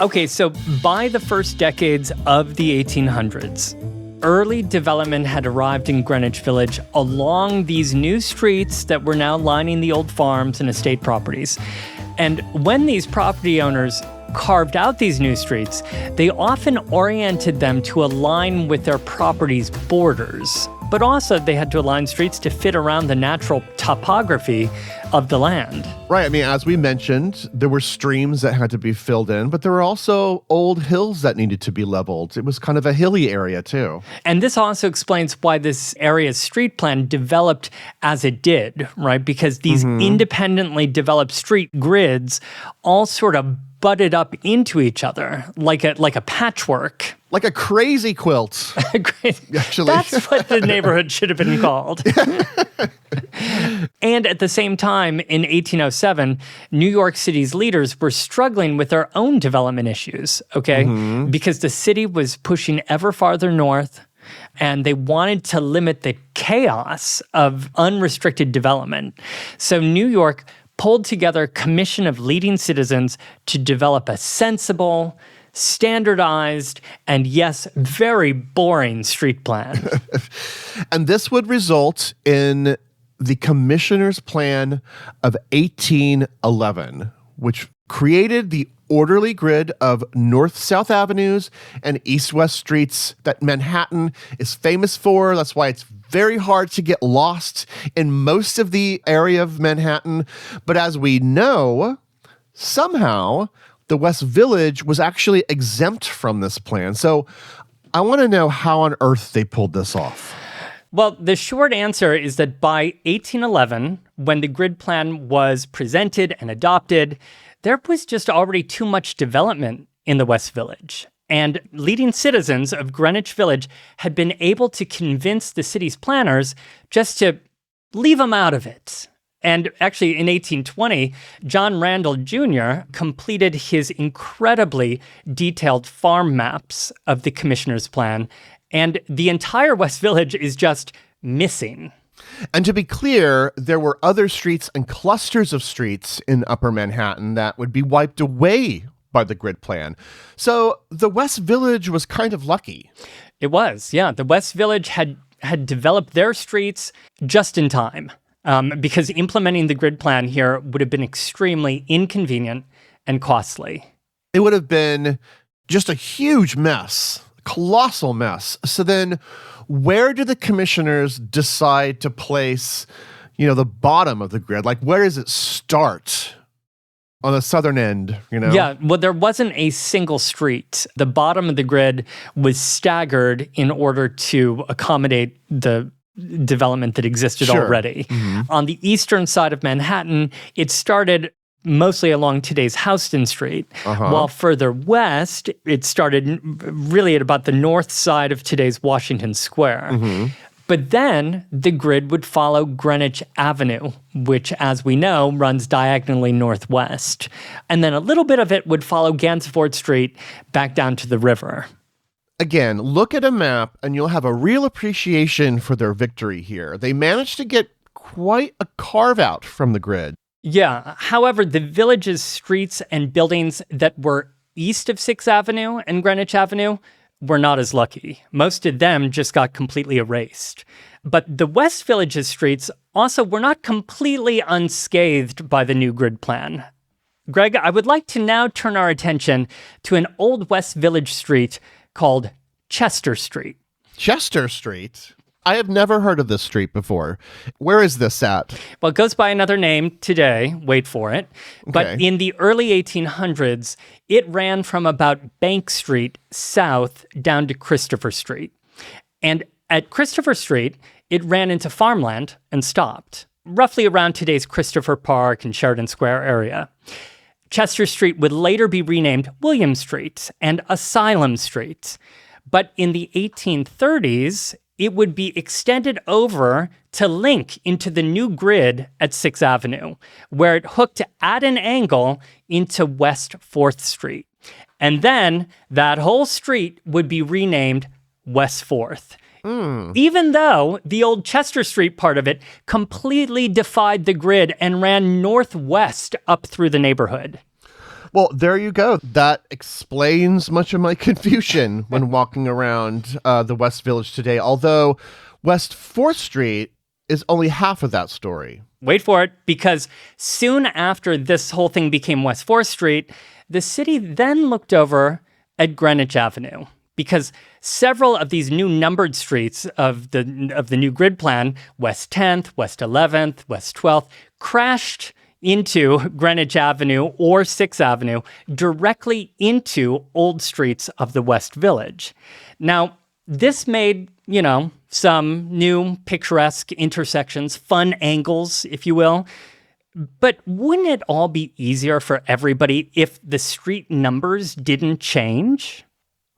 Okay, so by the first decades of the 1800s, early development had arrived in Greenwich Village along these new streets that were now lining the old farms and estate properties. And when these property owners carved out these new streets, they often oriented them to align with their property's borders. But also they had to align streets to fit around the natural topography of the land. Right. I mean, as we mentioned, there were streams that had to be filled in, but there were also old hills that needed to be leveled. It was kind of a hilly area too. And this also explains why this area's street plan developed as it did, right? Because these independently developed street grids all sort of butted up into each other like a patchwork. Like a crazy quilt. Actually. That's what the neighborhood should have been called. And at the same time, in 1807, New York City's leaders were struggling with their own development issues, okay? Because the city was pushing ever farther north, and they wanted to limit the chaos of unrestricted development. So New York pulled together a commission of leading citizens to develop a sensible, standardized, and yes, very boring street plan. And this would result in the Commissioner's Plan of 1811, which created the orderly grid of north-south avenues and east-west streets that Manhattan is famous for. That's why it's very hard to get lost in most of the area of Manhattan. But as we know, somehow the West Village was actually exempt from this plan. So I want to know how on earth they pulled this off. Well, the short answer is that by 1811, when the grid plan was presented and adopted, there was just already too much development in the West Village. And leading citizens of Greenwich Village had been able to convince the city's planners just to leave them out of it. And actually, in 1820, John Randall Jr. completed his incredibly detailed farm maps of the commissioner's plan, and the entire West Village is just missing. And to be clear, there were other streets and clusters of streets in Upper Manhattan that would be wiped away by the grid plan. So the West Village was kind of lucky. It was, yeah. The West Village had developed their streets just in time. Because implementing the grid plan here would have been extremely inconvenient and costly. It would have been just a huge mess, colossal mess. So then where do the commissioners decide to place, the bottom of the grid? Like, where does it start? On the southern end, Yeah, well, there wasn't a single street. The bottom of the grid was staggered in order to accommodate the development that existed already. On the eastern side of Manhattan, it started mostly along today's Houston Street, while further west, it started really at about the north side of today's Washington Square. But then the grid would follow Greenwich Avenue, which, as we know, runs diagonally northwest. And then a little bit of it would follow Gansevoort Street back down to the river. Again, look at a map and you'll have a real appreciation for their victory here. They managed to get quite a carve-out from the grid. Yeah. However, the village's streets and buildings that were east of 6th Avenue and Greenwich Avenue were not as lucky. Most of them just got completely erased. But the West Village's streets also were not completely unscathed by the new grid plan. Greg, I would like to now turn our attention to an old West Village street called Chester Street. Chester Street? I have never heard of this street before. Where is this at? Well, it goes by another name today. Wait for it. But in the early 1800s, it ran from about Bank Street south down to Christopher Street. And at Christopher Street, it ran into farmland and stopped, roughly around today's Christopher Park and Sheridan Square area. Chester Street would later be renamed William Street and Asylum Street. But in the 1830s, it would be extended over to link into the new grid at 6th Avenue, where it hooked at an angle into West 4th Street. And then that whole street would be renamed West 4th. Even though the old Chester Street part of it completely defied the grid and ran northwest up through the neighborhood. Well, there you go. That explains much of my confusion when walking around the West Village today, although West 4th Street is only half of that story. Wait for it, because soon after this whole thing became West 4th Street, the city then looked over at Greenwich Avenue, because several of these new numbered streets of the new grid plan, West 10th, West 11th, West 12th, crashed into Greenwich Avenue or 6th Avenue directly into old streets of the West Village. Now, this made, some new picturesque intersections, fun angles, if you will. But wouldn't it all be easier for everybody if the street numbers didn't change?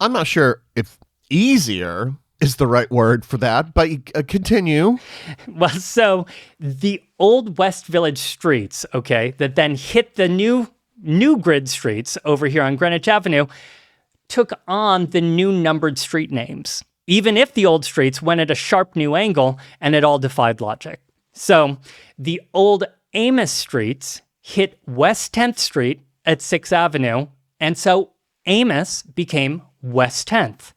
I'm not sure if easier is the right word for that, but continue. Well, so the old West Village streets, that then hit the new grid streets over here on Greenwich Avenue, took on the new numbered street names, even if the old streets went at a sharp new angle and it all defied logic. So the old Amos streets hit West 10th Street at 6th Avenue, and so Amos became West 10th.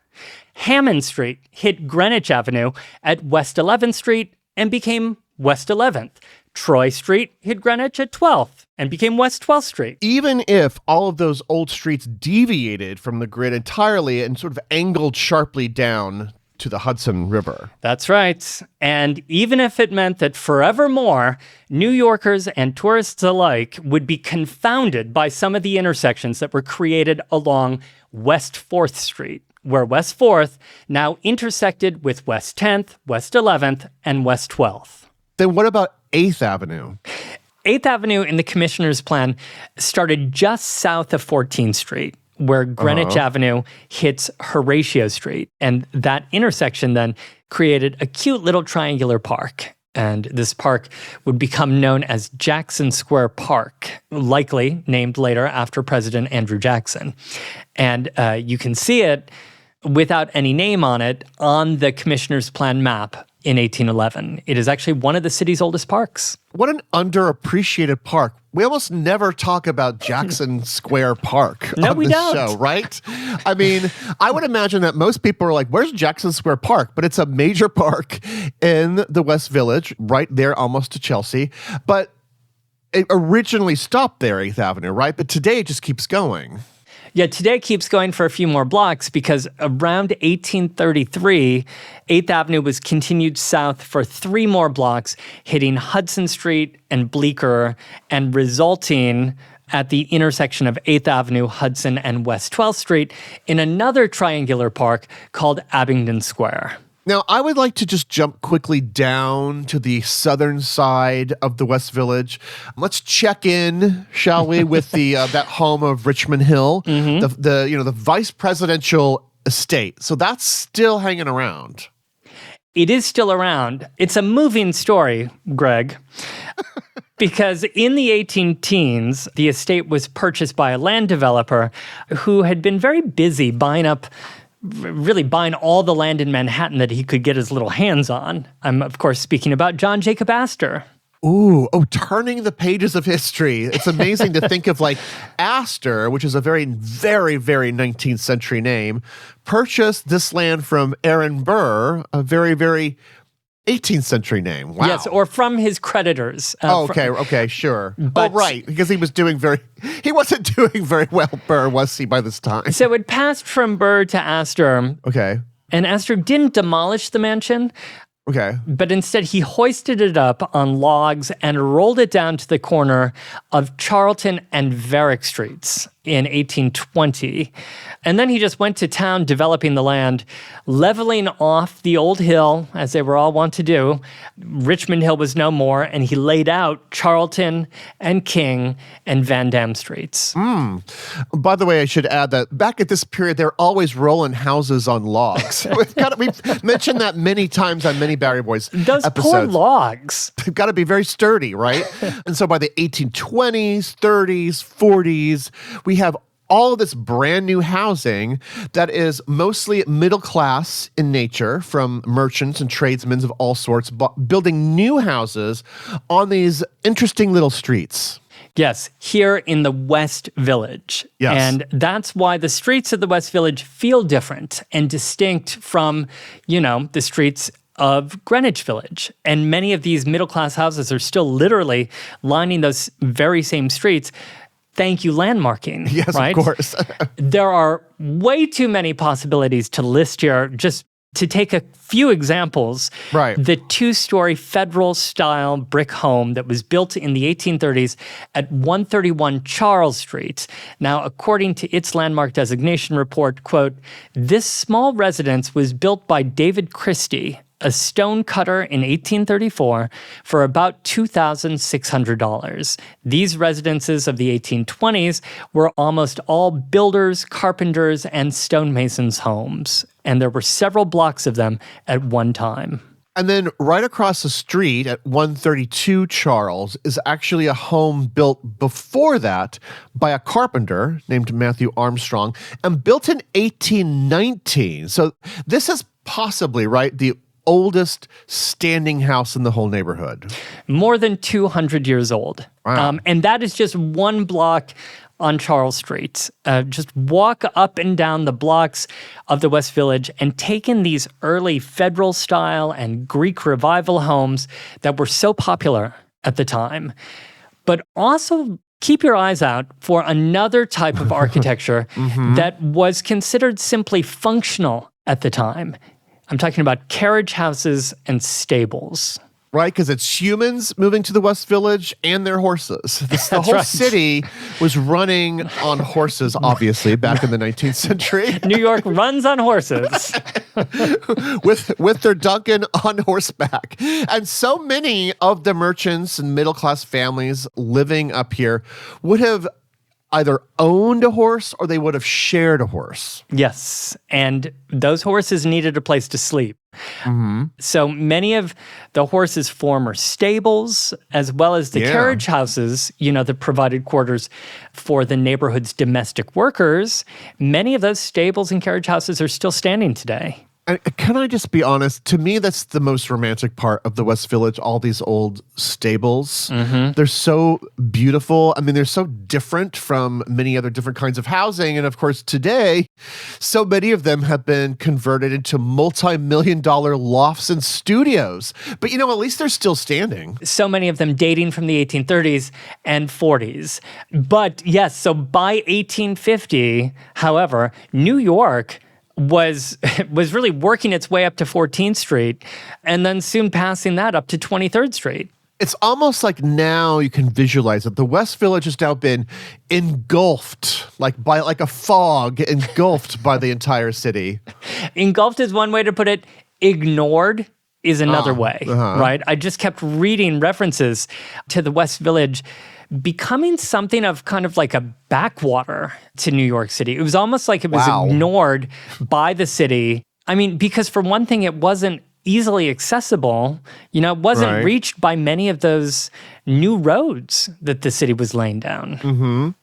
Hammond Street hit Greenwich Avenue at West 11th Street and became West 11th. Troy Street hit Greenwich at 12th and became West 12th Street. Even if all of those old streets deviated from the grid entirely and sort of angled sharply down to the Hudson River. That's right. And even if it meant that forevermore, New Yorkers and tourists alike would be confounded by some of the intersections that were created along West 4th Street, where West 4th now intersected with West 10th, West 11th, and West 12th. Then what about 8th Avenue? 8th Avenue in the Commissioner's Plan started just south of 14th Street, where Greenwich Avenue hits Horatio Street. And that intersection then created a cute little triangular park. And this park would become known as Jackson Square Park, likely named later after President Andrew Jackson. And you can see it without any name on it on the Commissioner's Plan map in 1811. It is actually one of the city's oldest parks. What an underappreciated park. We almost never talk about Jackson Square Park on this show, right? I mean, I would imagine that most people are like, where's Jackson Square Park? But it's a major park in the West Village, right there almost to Chelsea. But it originally stopped there, 8th Avenue, right? But today it just keeps going. Yeah, today keeps going for a few more blocks because around 1833, 8th Avenue was continued south for 3 more blocks, hitting Hudson Street and Bleecker, and resulting at the intersection of 8th Avenue, Hudson, and West 12th Street in another triangular park called Abingdon Square. Now, I would like to just jump quickly down to the southern side of the West Village. Let's check in, shall we, with the that home of Richmond Hill, the vice presidential estate. So that's still hanging around. It is still around. It's a moving story, Greg. Because in the 18-teens, the estate was purchased by a land developer who had been very busy buying all the land in Manhattan that he could get his little hands on. I'm, of course, speaking about John Jacob Astor. Turning the pages of history. It's amazing to think of like Astor, which is a very, very, very 19th century name, purchased this land from Aaron Burr, a very, very 18th century name. Wow. Yes, or from his creditors. Okay, sure. But, right, because he wasn't doing very well, Burr, was he, by this time? So it passed from Burr to Astor. Okay. And Astor didn't demolish the mansion. Okay. But instead, he hoisted it up on logs and rolled it down to the corner of Charlton and Varick Streets in 1820. And then he just went to town developing the land, leveling off the old hill, as they were all wont to do. Richmond Hill was no more, and he laid out Charlton and King and Van Dam Streets. By the way, I should add that back at this period, they're always rolling houses on logs. We've mentioned that many times on many Barry Boys Those episodes. poor logs. They've got to be very sturdy, right? And so by the 1820s, 30s, 40s, we have all of this brand new housing that is mostly middle class in nature, from merchants and tradesmen of all sorts, building new houses on these interesting little streets. Yes, here in the West Village. Yes. And that's why the streets of the West Village feel different and distinct from, the streets of Greenwich Village. And many of these middle-class houses are still literally lining those very same streets. Thank you, landmarking. Yes, right? of course. There are way too many possibilities to list here. Just to take a few examples, right. The two-story federal-style brick home that was built in the 1830s at 131 Charles Street. Now, according to its landmark designation report, quote, "This small residence was built by David Christie, a stone cutter in 1834 for about $2,600. These residences of the 1820s were almost all builders, carpenters, and stonemasons' homes, and there were several blocks of them at one time." And then right across the street at 132 Charles is actually a home built before that by a carpenter named Matthew Armstrong and built in 1819. So this is possibly, right, the oldest standing house in the whole neighborhood. More than 200 years old. Wow. And that is just one block on Charles Street. Just walk up and down the blocks of the West Village and take in these early Federal style and Greek Revival homes that were so popular at the time. But also keep your eyes out for another type of architecture that was considered simply functional at the time. I'm talking about carriage houses and stables. Right, because it's humans moving to the West Village and their horses. The whole city was running on horses, obviously, back in the 19th century. New York runs on horses. with their Duncan on horseback. And so many of the merchants and middle-class families living up here would have either owned a horse or they would have shared a horse. Yes, and those horses needed a place to sleep. So many of the horses' former stables, as well as the carriage houses, that provided quarters for the neighborhood's domestic workers, many of those stables and carriage houses are still standing today. And can I just be honest? To me, that's the most romantic part of the West Village, all these old stables. They're so beautiful. I mean, they're so different from many other different kinds of housing. And of course, today, so many of them have been converted into multi-million-dollar lofts and studios. But, at least they're still standing. So many of them dating from the 1830s and 40s. But yes, so by 1850, however, New York was really working its way up to 14th Street and then soon passing that up to 23rd Street. It's almost like now you can visualize it. The West Village has now been engulfed, like a fog, engulfed by the entire city. Engulfed is one way to put it. Ignored is another way, right? I just kept reading references to the West Village becoming something of kind of like a backwater to New York City. It was almost like it was ignored by the city. I mean, because for one thing, it wasn't easily accessible. It wasn't reached by many of those new roads that the city was laying down.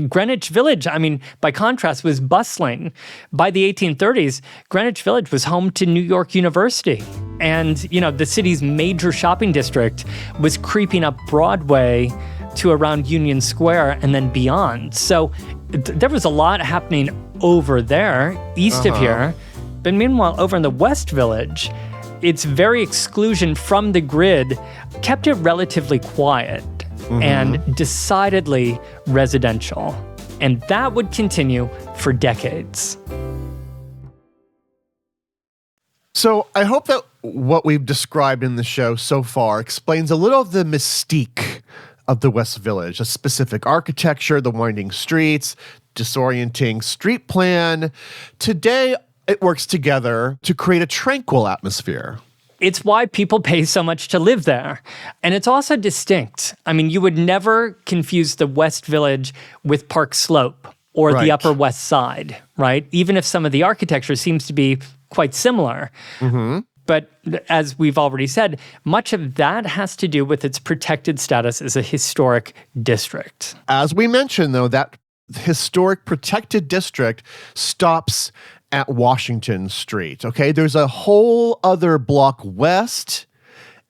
Greenwich Village, I mean, by contrast, was bustling. By the 1830s, Greenwich Village was home to New York University. And, the city's major shopping district was creeping up Broadway to around Union Square and then beyond. So there was a lot happening over there, east of here. But meanwhile, over in the West Village, its very exclusion from the grid kept it relatively quiet and decidedly residential. And that would continue for decades. So I hope that what we've described in the show so far explains a little of the mystique of the West Village, a specific architecture, the winding streets, disorienting street plan. Today, it works together to create a tranquil atmosphere. It's why people pay so much to live there. And it's also distinct. I mean, you would never confuse the West Village with Park Slope or the Upper West Side, right? Even if some of the architecture seems to be quite similar. But as we've already said, much of that has to do with its protected status as a historic district. As we mentioned, though, that historic protected district stops at Washington Street, okay? There's a whole other block west,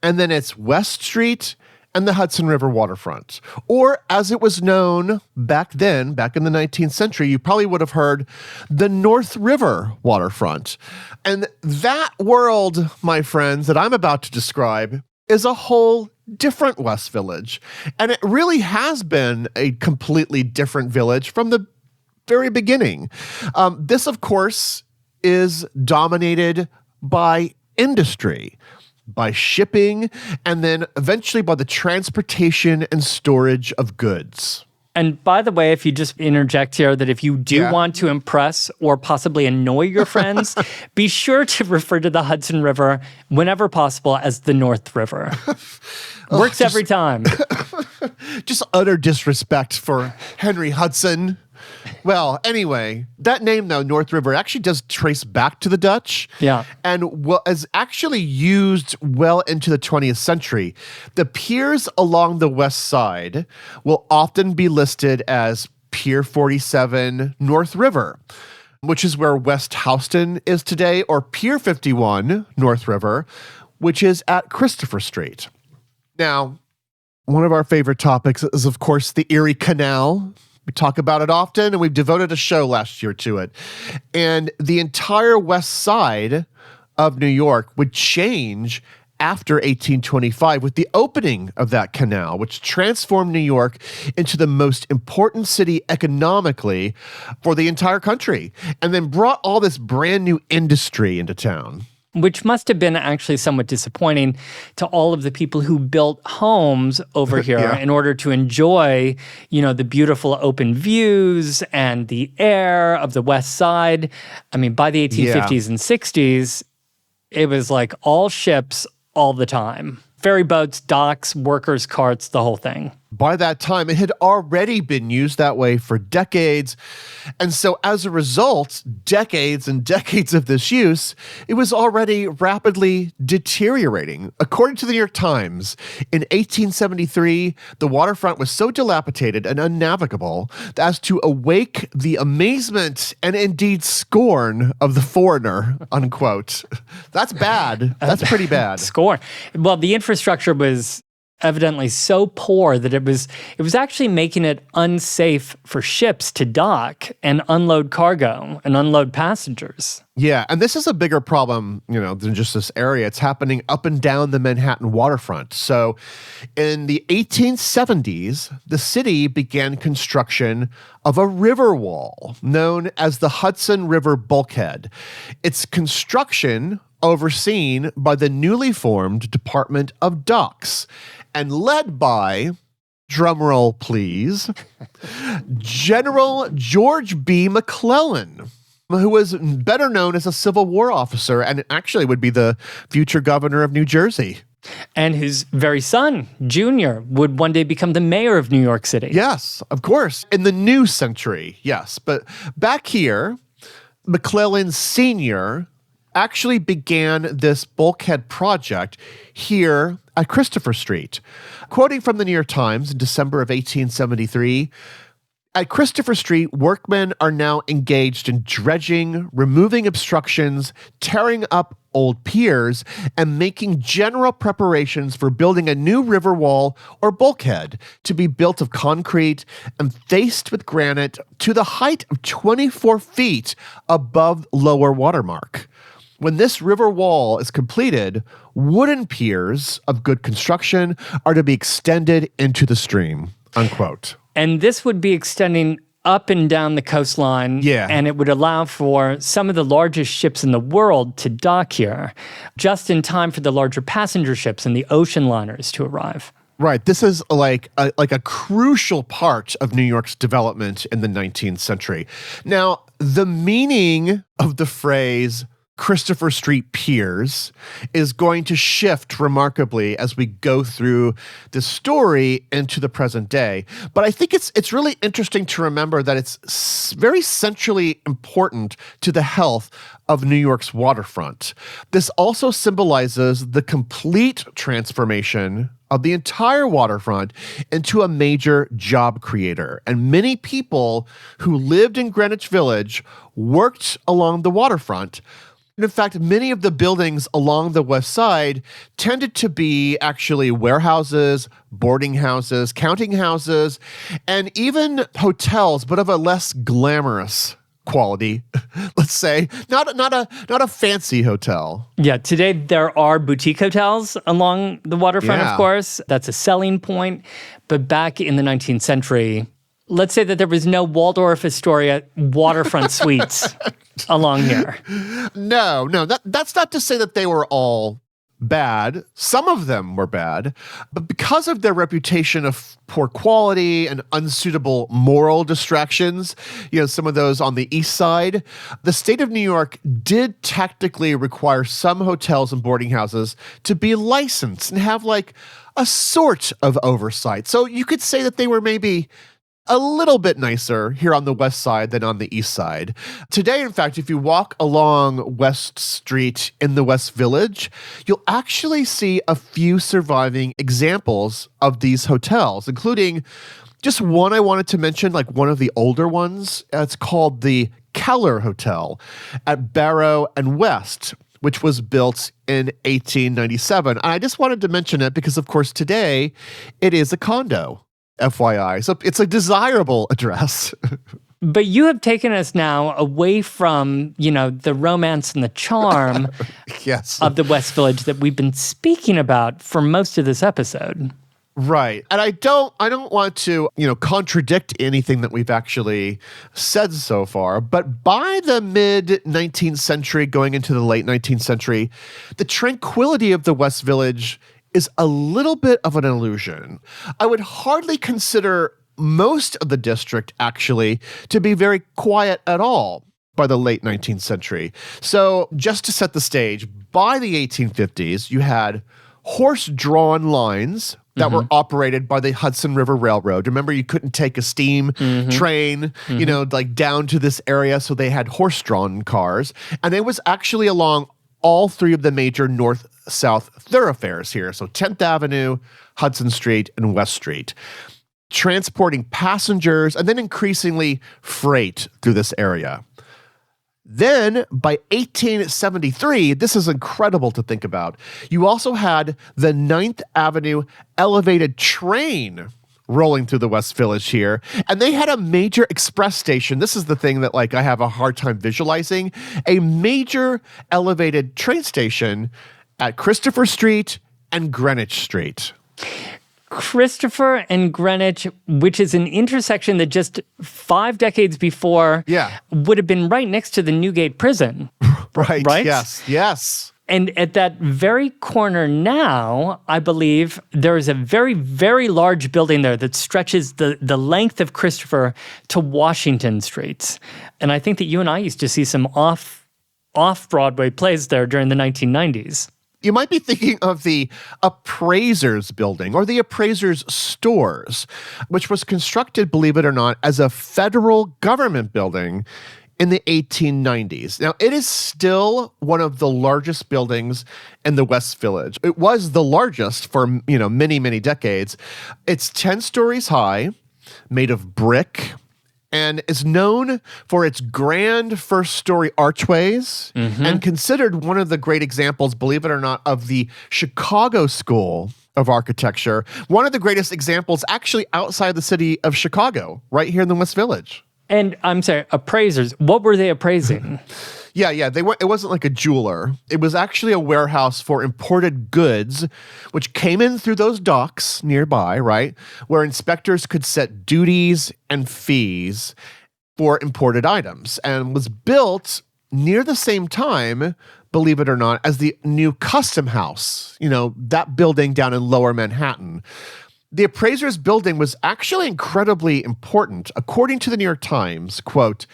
and then it's West Street, and the Hudson River waterfront. Or as it was known back then, back in the 19th century, you probably would have heard the North River waterfront. And that world, my friends, that I'm about to describe is a whole different West Village. And it really has been a completely different village from the very beginning. This, of course, is dominated by industry, by shipping, and then eventually by the transportation and storage of goods. And by the way, if you just interject here, that if you do want to impress or possibly annoy your friends, be sure to refer to the Hudson River whenever possible as the North River. Works every time. Just utter disrespect for Henry Hudson. Well, anyway, that name, though, North River, actually does trace back to the Dutch. Yeah. And is actually used well into the 20th century. The piers along the west side will often be listed as Pier 47 North River, which is where West Houston is today, or Pier 51 North River, which is at Christopher Street. Now, one of our favorite topics is, of course, the Erie Canal. We talk about it often, and we've devoted a show last year to it. And the entire west side of New York would change after 1825 with the opening of that canal, which transformed New York into the most important city economically for the entire country, and then brought all this brand new industry into town. Which must have been actually somewhat disappointing to all of the people who built homes over here in order to enjoy, the beautiful open views and the air of the West Side. I mean, by the 1850s and 60s, it was like all ships all the time. Ferry boats, docks, workers' carts, the whole thing. By that time, it had already been used that way for decades. And so as a result, decades and decades of this use, it was already rapidly deteriorating. According to the New York Times, in 1873, the waterfront was so dilapidated and unnavigable as to awake the amazement and indeed scorn of the foreigner, unquote. That's bad. That's pretty bad. Scorn. Well, the infrastructure was evidently so poor that it was actually making it unsafe for ships to dock and unload cargo and unload passengers. Yeah, and this is a bigger problem, than just this area. It's happening up and down the Manhattan waterfront. So in the 1870s, the city began construction of a river wall known as the Hudson River bulkhead. Its construction overseen by the newly formed Department of Docks and led by, drumroll please, General George B. McClellan, who was better known as a Civil War officer and actually would be the future governor of New Jersey. And whose very son, Junior, would one day become the mayor of New York City. Yes, of course, in the new century, yes. But back here, McClellan Sr. actually began this bulkhead project here at Christopher Street. Quoting from the New York Times in December of 1873, at Christopher Street, workmen are now engaged in dredging, removing obstructions, tearing up old piers, and making general preparations for building a new river wall or bulkhead to be built of concrete and faced with granite to the height of 24 feet above lower watermark. When this river wall is completed, wooden piers of good construction are to be extended into the stream, unquote. And this would be extending up and down the coastline. Yeah. And it would allow for some of the largest ships in the world to dock here, just in time for the larger passenger ships and the ocean liners to arrive. Right. This is like a crucial part of New York's development in the 19th century. Now, the meaning of the phrase Christopher Street Piers is going to shift remarkably as we go through this story into the present day. But I think it's really interesting to remember that it's very centrally important to the health of New York's waterfront. This also symbolizes the complete transformation of the entire waterfront into a major job creator. And many people who lived in Greenwich Village worked along the waterfront, And in fact, many of the buildings along the west side tended to be actually warehouses, boarding houses, counting houses, and even hotels, but of a less glamorous quality, let's say. Not a fancy hotel. Yeah, today there are boutique hotels along the waterfront, Yeah. of course. That's a selling point. But back in the 19th century, let's say that there was no Waldorf Astoria waterfront suites along here. No, that's not to say that they were all bad. Some of them were bad, but because of their reputation of poor quality and unsuitable moral distractions, some of those on the east side, the state of New York did technically require some hotels and boarding houses to be licensed and have like a sort of oversight. So you could say that they were maybe a little bit nicer here on the west side than on the east side. Today, in fact, if you walk along West Street in the West Village, you'll actually see a few surviving examples of these hotels, including just one I wanted to mention, like one of the older ones. It's called the Keller Hotel at Barrow and West, which was built in 1897. And I just wanted to mention it because, of course, today it is a condo. FYI. So it's a desirable address. But you have taken us now away from, the romance and the charm Yes. of the West Village that we've been speaking about for most of this episode. Right. And I don't want to, contradict anything that we've actually said so far, but by the mid 19th century, going into the late 19th century, the tranquility of the West Village is a little bit of an illusion. I would hardly consider most of the district actually to be very quiet at all by the late 19th century. So just to set the stage, by the 1850s, you had horse-drawn lines that were operated by the Hudson River Railroad. Remember, you couldn't take a steam train, down to this area, so they had horse-drawn cars. And it was actually along all three of the major north-south thoroughfares here. So 10th Avenue, Hudson Street, and West Street, transporting passengers and then increasingly freight through this area. Then by 1873, this is incredible to think about, you also had the 9th Avenue elevated train rolling through the West Village here. And they had a major express station. This is the thing that I have a hard time visualizing. A major elevated train station at Christopher Street and Greenwich Street. Christopher and Greenwich, which is an intersection that just 5 decades before would have been right next to the Newgate prison. Right? Yes. And at that very corner now, I believe there is a very, very large building there that stretches the length of Christopher to Washington Streets. And I think that you and I used to see some off-Broadway plays there during the 1990s. You might be thinking of the appraisers building or the appraisers stores, which was constructed, believe it or not, as a federal government building in the 1890s. Now, it is still one of the largest buildings in the West Village. It was the largest for, many, many decades. It's 10 stories high, made of brick, and is known for its grand first-story archways and considered one of the great examples, believe it or not, of the Chicago School of Architecture. One of the greatest examples actually outside the city of Chicago, right here in the West Village. And I'm sorry, appraisers, what were they appraising? Yeah. It wasn't like a jeweler. It was actually a warehouse for imported goods, which came in through those docks nearby, right? Where inspectors could set duties and fees for imported items, and was built near the same time, believe it or not, as the new Custom House, that building down in Lower Manhattan. The appraisers building was actually incredibly important. According to the New York Times, quote,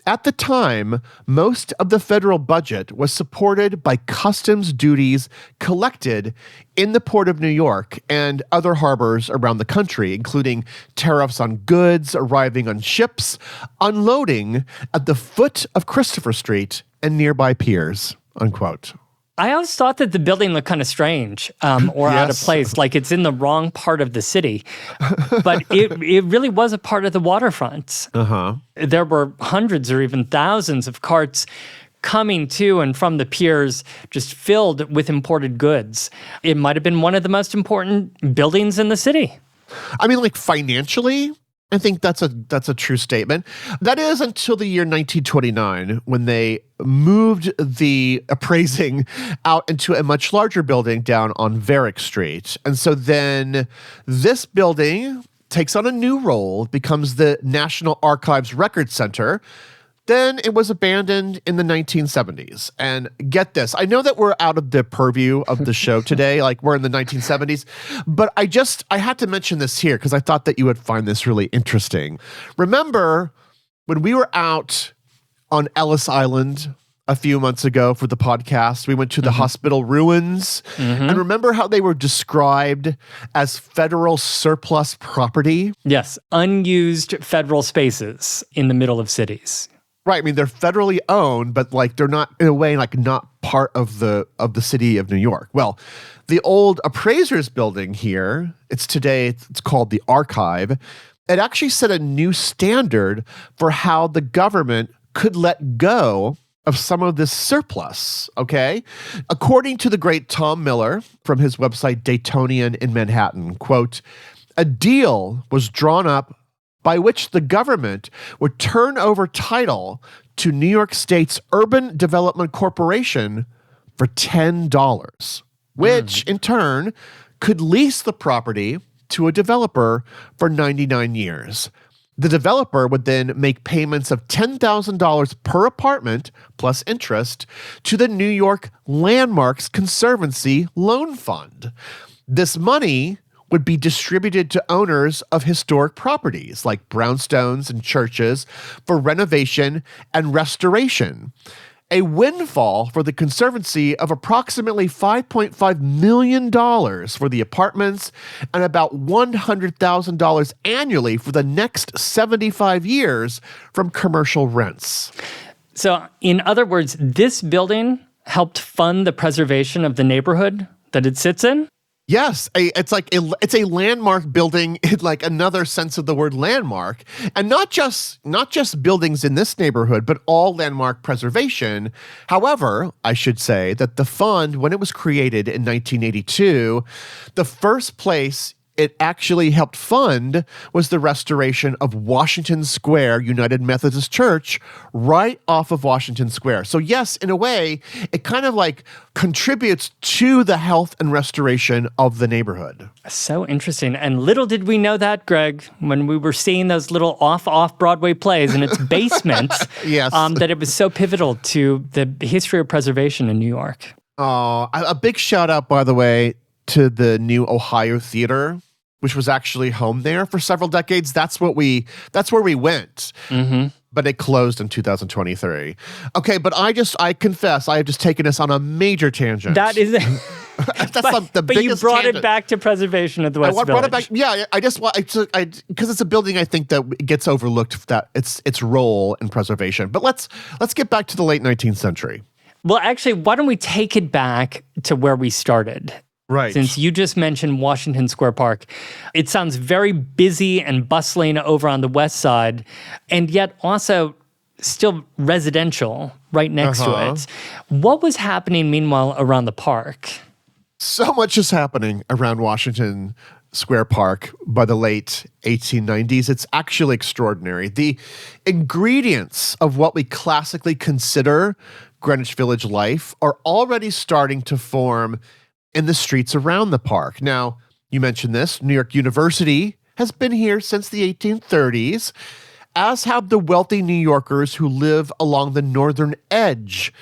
at the time, most of the federal budget was supported by customs duties collected in the Port of New York and other harbors around the country, including tariffs on goods arriving on ships, unloading at the foot of Christopher Street and nearby piers, unquote. I always thought that the building looked kind of strange or out of place, like it's in the wrong part of the city. But it really was a part of the waterfront. There were hundreds or even thousands of carts coming to and from the piers, just filled with imported goods. It might have been one of the most important buildings in the city. I mean, like financially, I think that's a true statement. That is until the year 1929 when they moved the appraising out into a much larger building down on Varick Street. And so then this building takes on a new role, becomes the National Archives Record Center. Then it was abandoned in the 1970s. And get this, I know that we're out of the purview of the show today, like we're in the 1970s, but I had to mention this here because I thought that you would find this really interesting. Remember when we were out on Ellis Island a few months ago for the podcast, we went to the hospital ruins, and remember how they were described as federal surplus property? Yes, unused federal spaces in the middle of cities. Right. I mean, they're federally owned, but like they're not, in a way, like not part of the city of New York. Well, the old appraisers building here, it's called the Archive. It actually set a new standard for how the government could let go of some of this surplus, okay? According to the great Tom Miller from his website Daytonian in Manhattan, quote, a deal was drawn up by which the government would turn over title to New York State's Urban Development Corporation for $10, which in turn could lease the property to a developer for 99 years. The developer would then make payments of $10,000 per apartment plus interest to the New York Landmarks Conservancy Loan Fund. This money would be distributed to owners of historic properties like brownstones and churches for renovation and restoration. A windfall for the Conservancy of approximately $5.5 million for the apartments and about $100,000 annually for the next 75 years from commercial rents. So, in other words, this building helped fund the preservation of the neighborhood that it sits in? Yes, it's a landmark building in like another sense of the word landmark, and not just buildings in this neighborhood, but all landmark preservation. However, I should say that the fund, when it was created in 1982, the first place it actually helped fund was the restoration of Washington Square United Methodist Church right off of Washington Square. So yes, in a way, it kind of like contributes to the health and restoration of the neighborhood. So interesting. And little did we know that, Greg, when we were seeing those little off-Broadway plays in its basement, yes. That it was so pivotal to the history of preservation in New York. Oh, a big shout out, by the way, to the new Ohio Theater, which was actually home there for several decades. That's where we went. But it closed in 2023. Okay, but I confess, I have just taken us on a major tangent. That is the but biggest you brought tangent. it back to preservation of the West Village. Brought it back. Yeah, because it's a building I think that gets overlooked, that its role in preservation. But let's get back to the late 19th century. Well, actually, why don't we take it back to where we started? Right. Since you just mentioned Washington Square Park, it sounds very busy and bustling over on the west side, and yet also still residential right next to it. What was happening, meanwhile, around the park? So much is happening around Washington Square Park by the late 1890s. It's actually extraordinary. The ingredients of what we classically consider Greenwich Village life are already starting to form in the streets around the park. Now, you mentioned this, New York University has been here since the 1830s, as have the wealthy New Yorkers who live along the northern edge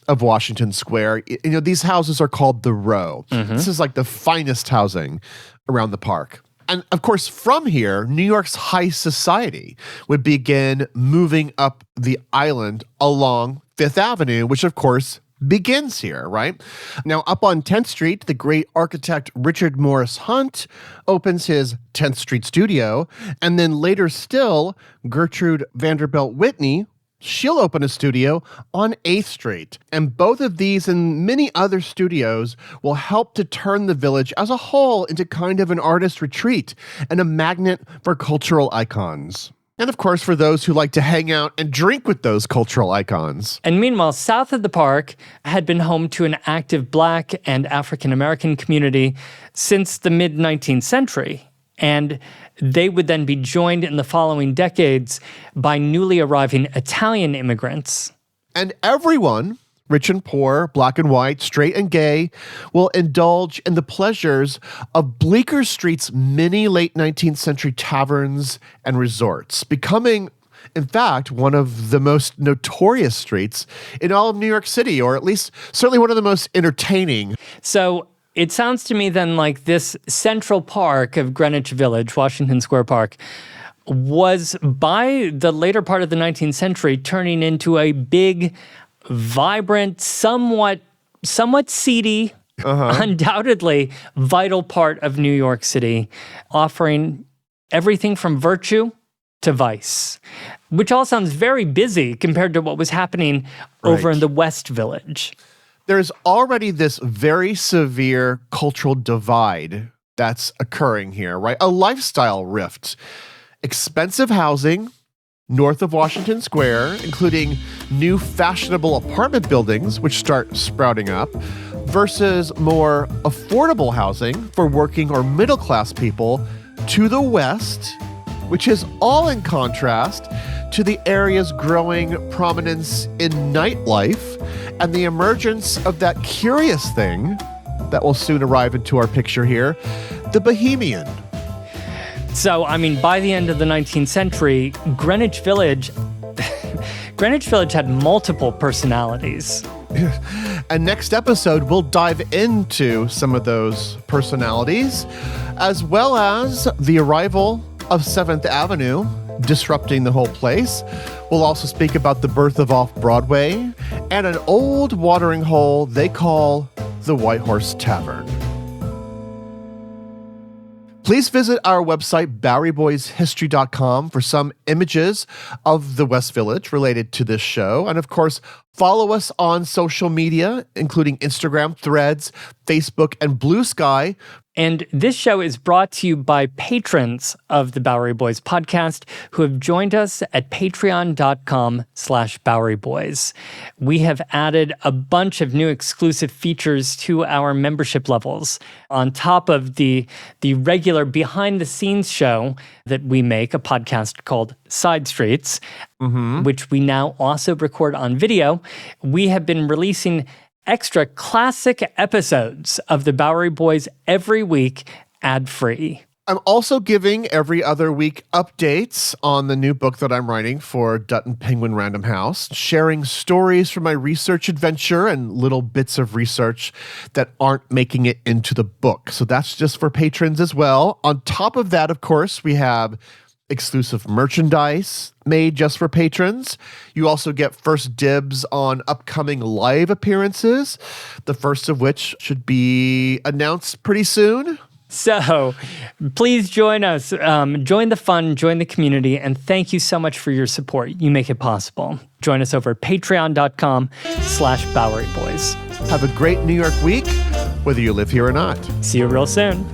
of Washington Square. You know, these houses are called the Row. This is like the finest housing around the park. And of course, from here, New York's high society would begin moving up the island along Fifth Avenue, which of course begins here, right? Now, up on 10th Street, the great architect Richard Morris Hunt opens his 10th Street studio, and then later still, Gertrude Vanderbilt Whitney, she'll open a studio on 8th Street. And both of these and many other studios will help to turn the village as a whole into kind of an artist retreat and a magnet for cultural icons. And of course, for those who like to hang out and drink with those cultural icons. And meanwhile, south of the park had been home to an active Black and African American community since the mid-19th century. And they would then be joined in the following decades by newly arriving Italian immigrants. And everyone, rich and poor, black and white, straight and gay, will indulge in the pleasures of Bleecker Street's many late 19th century taverns and resorts, becoming, in fact, one of the most notorious streets in all of New York City, or at least certainly one of the most entertaining. So it sounds to me then like this central park of Greenwich Village, Washington Square Park, was by the later part of the 19th century turning into a big, vibrant, somewhat seedy, undoubtedly vital part of New York City, offering everything from virtue to vice, which all sounds very busy compared to what was happening over in the West Village. There's already this very severe cultural divide that's occurring here, right? A lifestyle rift. Expensive housing north of Washington Square, including new fashionable apartment buildings, which start sprouting up, versus more affordable housing for working or middle-class people to the west, which is all in contrast to the area's growing prominence in nightlife and the emergence of that curious thing that will soon arrive into our picture here, the bohemian. So, I mean, by the end of the 19th century, Greenwich Village had multiple personalities. And next episode, we'll dive into some of those personalities, as well as the arrival of 7th Avenue, disrupting the whole place. We'll also speak about the birth of Off-Broadway and an old watering hole they call the White Horse Tavern. Please visit our website, BoweryBoysHistory.com, for some images of the West Village related to this show. And of course, follow us on social media, including Instagram, Threads, Facebook, and Blue Sky. And this show is brought to you by patrons of the Bowery Boys podcast who have joined us at patreon.com/BoweryBoys. We have added a bunch of new exclusive features to our membership levels on top of the regular behind-the-scenes show that we make, a podcast called Side Streets, which we now also record on video. We have been releasing extra classic episodes of the Bowery Boys every week, ad-free. I'm also giving every other week updates on the new book that I'm writing for Dutton Penguin Random House, sharing stories from my research adventure and little bits of research that aren't making it into the book. So that's just for patrons as well. On top of that, of course, we have exclusive merchandise made just for patrons. You also get first dibs on upcoming live appearances, the first of which should be announced pretty soon. So please join us, join the fun, join the community, and thank you so much for your support. You make it possible. Join us over at patreon.com/BoweryBoys. Have a great New York week, whether you live here or not. See you real soon.